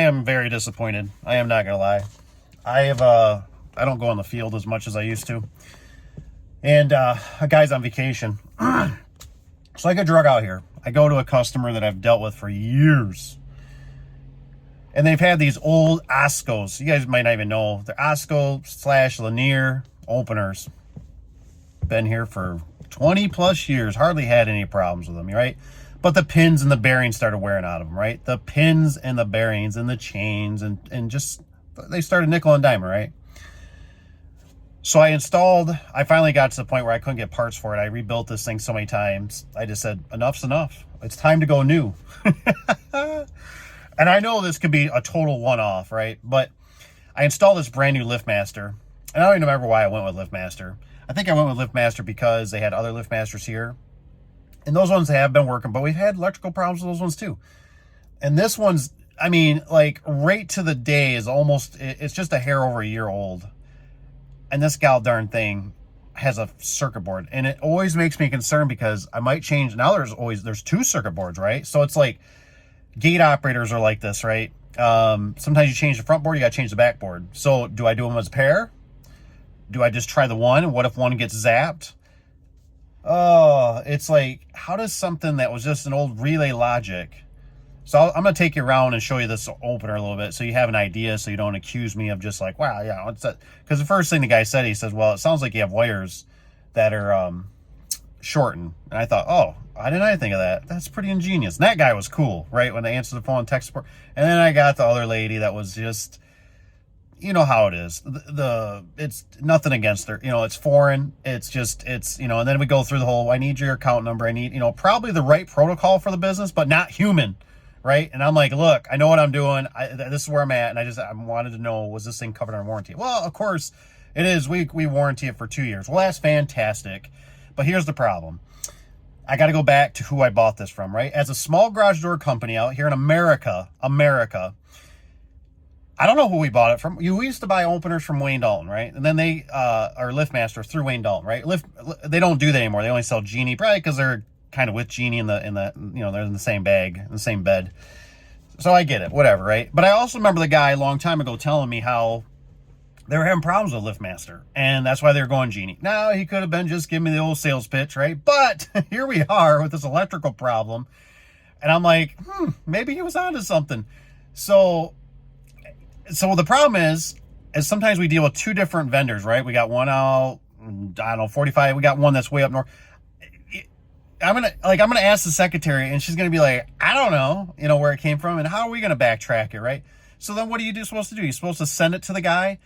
am very disappointed. I am not gonna lie. I don't go on the field as much as I used to. And a guy's on vacation. So I get drug out here. I go to a customer that I've dealt with for years. And they've had these old Oscos. You guys might not even know. They're Osco/Lanier openers. Been here for 20 plus years. Hardly had any problems with them, right? But the pins and the bearings started wearing out of them, right? The pins and the bearings and the chains and just, they started nickel and dimer, right? So I finally got to the point where I couldn't get parts for it. I rebuilt this thing so many times. I just said, enough's enough. It's time to go new. And I know this could be a total one-off, right? But I installed this brand new Liftmaster. And I don't even remember why I went with Liftmaster. I think I went with Liftmaster because they had other Liftmasters here. And those ones have been working, but we've had electrical problems with those ones too. And this one's, I mean, like right to the day is almost, it's just a hair over a year old. And this gal darn thing has a circuit board. And it always makes me concerned because I might change. Now there's two circuit boards, right? So it's like gate operators are like this, right? Sometimes you change the front board, you got to change the back board. So do I do them as a pair? Do I just try the one? And what if one gets zapped? Oh, it's like, how does something that was just an old relay logic? So I'm going to take you around and show you this opener a little bit so you have an idea, so you don't accuse me of just like, wow, yeah, what's that? Because the first thing the guy said, he says, well, it sounds like you have wires that are shortened. And I thought, oh, I didn't think of that. That's pretty ingenious. And that guy was cool, right, when they answered the phone and text support. And then I got the other lady that was just, you know how it is. It's nothing against her. You know, it's foreign. It's just, you know, and then we go through the whole, I need your account number. I need, you know, probably the right protocol for the business, but not human. Right. And I'm like, look, I know what I'm doing. This is where I'm at. And I wanted to know, was this thing covered under warranty? Well, of course it is. We warranty it for 2 years. Well, that's fantastic. But here's the problem. I got to go back to who I bought this from, right? As a small garage door company out here in America, I don't know who we bought it from. We used to buy openers from Wayne Dalton, right? And then they are Liftmaster through Wayne Dalton, right? They don't do that anymore. They only sell Genie, probably because they're kind of with Genie in the you know, they're in the same bag, in the same bed. So I get it, whatever, right? But I also remember the guy a long time ago telling me how they were having problems with Liftmaster, and that's why they were going Genie. Now, he could have been just giving me the old sales pitch, right? But here we are with this electrical problem, and I'm like, maybe he was onto something. So the problem is sometimes we deal with two different vendors, right? We got one out, I don't know, 45. We got one that's way up north. I'm gonna ask the secretary, and she's gonna be like, I don't know, you know, where it came from, and how are we gonna backtrack it, right? So then what are you supposed to do? You're supposed to send it to the guy,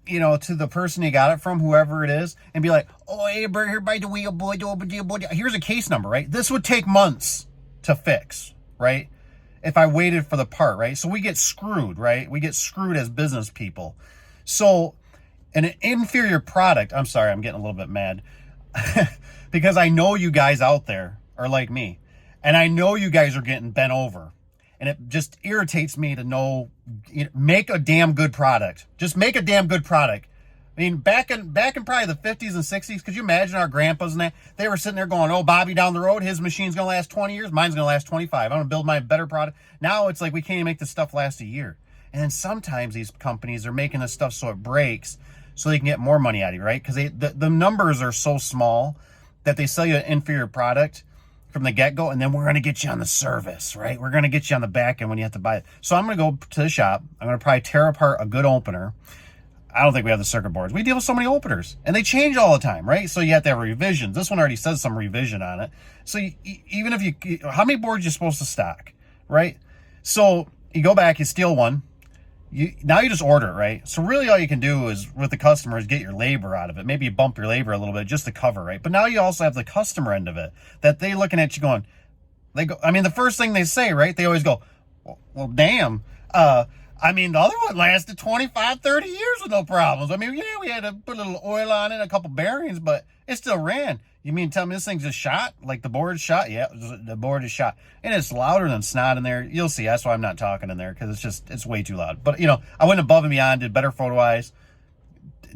you know, to the person you got it from, whoever it is, and be like, oh, hey, here by the wheel, boy, here's a case number, right? This would take months to fix, right? If I waited for the part, right? So we get screwed, right? We get screwed as business people. So an inferior product, I'm sorry, I'm getting a little bit mad. Because I know you guys out there are like me. And I know you guys are getting bent over. And it just irritates me to know, you know, make a damn good product. Just make a damn good product. I mean, back in probably the 50s and 60s, could you imagine our grandpas and that? They were sitting there going, oh, Bobby down the road, his machine's going to last 20 years. Mine's going to last 25. I'm going to build my better product. Now it's like we can't even make this stuff last a year. And then sometimes these companies are making this stuff so it breaks so they can get more money out of you, right? Because the numbers are so small that they sell you an inferior product from the get-go, and then we're going to get you on the service, right? We're going to get you on the back end when you have to buy it. So I'm going to go to the shop. I'm going to probably tear apart a good opener. I don't think we have the circuit boards. We deal with so many openers, and they change all the time, right? So you have to have revisions. This one already says some revision on it. So even if you, how many boards are you supposed to stock, right? So you go back, you steal one. Now you just order it, right? So really all you can do is with the customer is get your labor out of it. Maybe you bump your labor a little bit just to cover, right? But now you also have the customer end of it that they looking at you going, I mean, the first thing they say, right? They always go, well damn. I mean, the other one lasted 25, 30 years with no problems. I mean, yeah, we had to put a little oil on it, a couple bearings, but it still ran. You mean tell me this thing's just shot? Like the board's shot? Yeah, the board is shot. And it's louder than snot in there. You'll see. That's why I'm not talking in there, because it's way too loud. But, you know, I went above and beyond, did better photo eyes,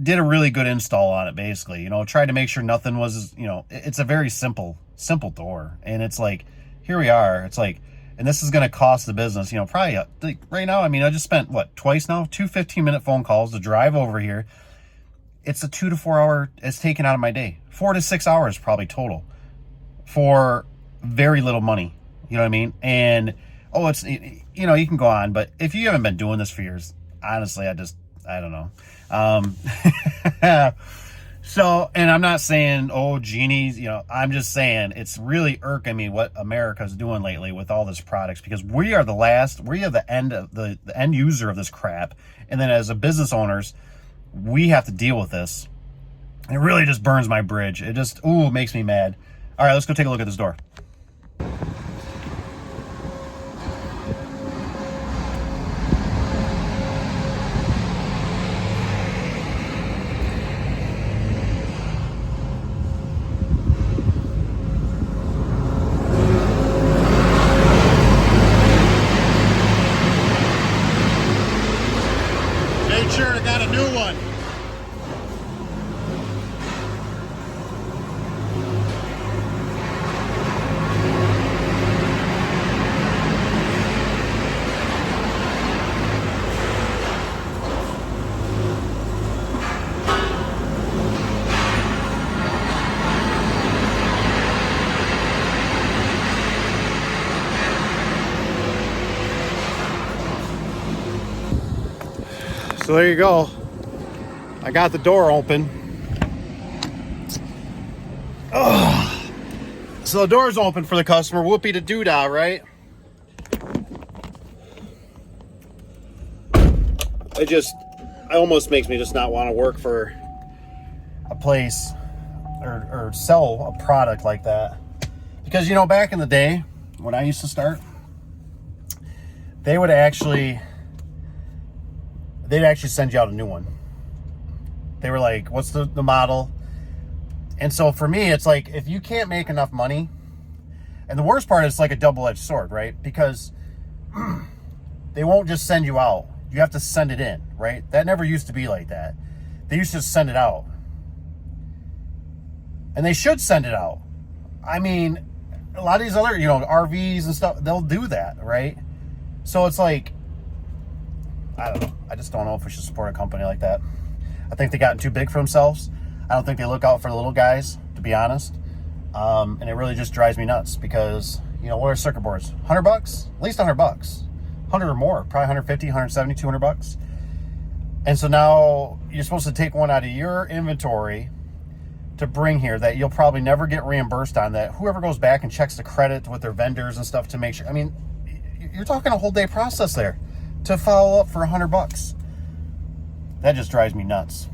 did a really good install on it, basically. You know, tried to make sure nothing was, you know, it's a very simple door. And it's like, here we are. It's like, And this is going to cost the business, you know, probably like right now. I mean, I just spent what, twice now, 2 15-minute phone calls to drive over here. It's a 2 to 4 hour, it's taken out of my day. 4 to 6 hours probably total for very little money. You know what I mean? And, oh, it's, you know, you can go on, but if you haven't been doing this for years, honestly, I don't know. So, and I'm not saying, oh, Genie's, you know, I'm just saying it's really irking me what America's doing lately with all this products, because we are the end of the end user of this crap. And then as a business owners, we have to deal with this. It really just burns my bridge. It just, ooh, it makes me mad. All right, let's go take a look at this door. Made sure I got a new one. So there you go. I got the door open. Oh. So the door's open for the customer. Whoopee to doodah, right? It almost makes me just not want to work for a place or sell a product like that. Because, you know, back in the day when I used to start, they'd actually send you out a new one. They were like, what's the model? And so for me, it's like, if you can't make enough money, and the worst part is like a double-edged sword, right? Because they won't just send you out. You have to send it in, right? That never used to be like that. They used to just send it out. And they should send it out. I mean, a lot of these other, you know, RVs and stuff, they'll do that, right? So it's like, I don't know. I just don't know if we should support a company like that. I think they gotten too big for themselves. I don't think they look out for the little guys, to be honest. And it really just drives me nuts because, you know, what are circuit boards? $100? At least $100. 100 or more, probably 150, 170, 200 bucks. And so now you're supposed to take one out of your inventory to bring here that you'll probably never get reimbursed on, that whoever goes back and checks the credit with their vendors and stuff to make sure. I mean, you're talking a whole day process there to follow up for $100. That just drives me nuts.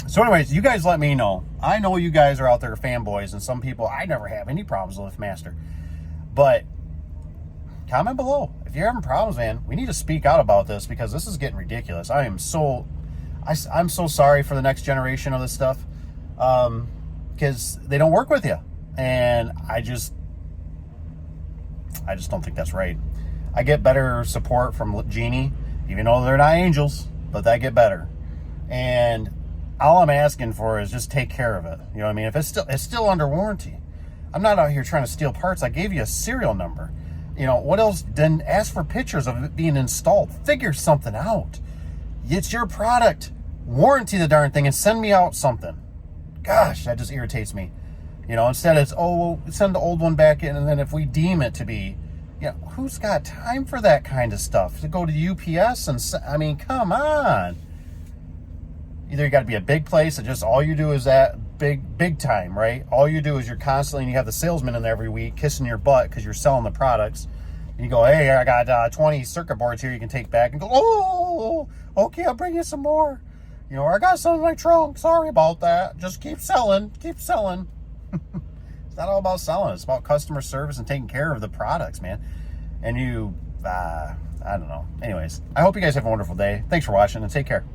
So anyways, you guys let me know. I know you guys are out there fanboys, and some people, I never have any problems with Liftmaster. But comment below. If you're having problems, man, we need to speak out about this because this is getting ridiculous. I'm so sorry for the next generation of this stuff because they don't work with you. And I just don't think that's right. I get better support from Genie, even though they're not angels, but they get better. And all I'm asking for is just take care of it. You know what I mean? If it's still under warranty. I'm not out here trying to steal parts. I gave you a serial number. You know, what else? Then ask for pictures of it being installed. Figure something out. It's your product. Warranty the darn thing and send me out something. Gosh, that just irritates me. You know, instead it's, oh, we'll send the old one back in, and then if we deem it to be, you know, who's got time for that kind of stuff? To go to UPS and, I mean, come on. Either you got to be a big place that just all you do is that big time, right? All you do is you're constantly, and you have the salesman in there every week kissing your butt because you're selling the products. And you go, hey, I got 20 circuit boards here you can take back, and go, oh, okay, I'll bring you some more. You know, I got some in my trunk. Sorry about that. Just keep selling. Keep selling. It's not all about selling. It's about customer service and taking care of the products, man. And you, I don't know. Anyways, I hope you guys have a wonderful day. Thanks for watching, and take care.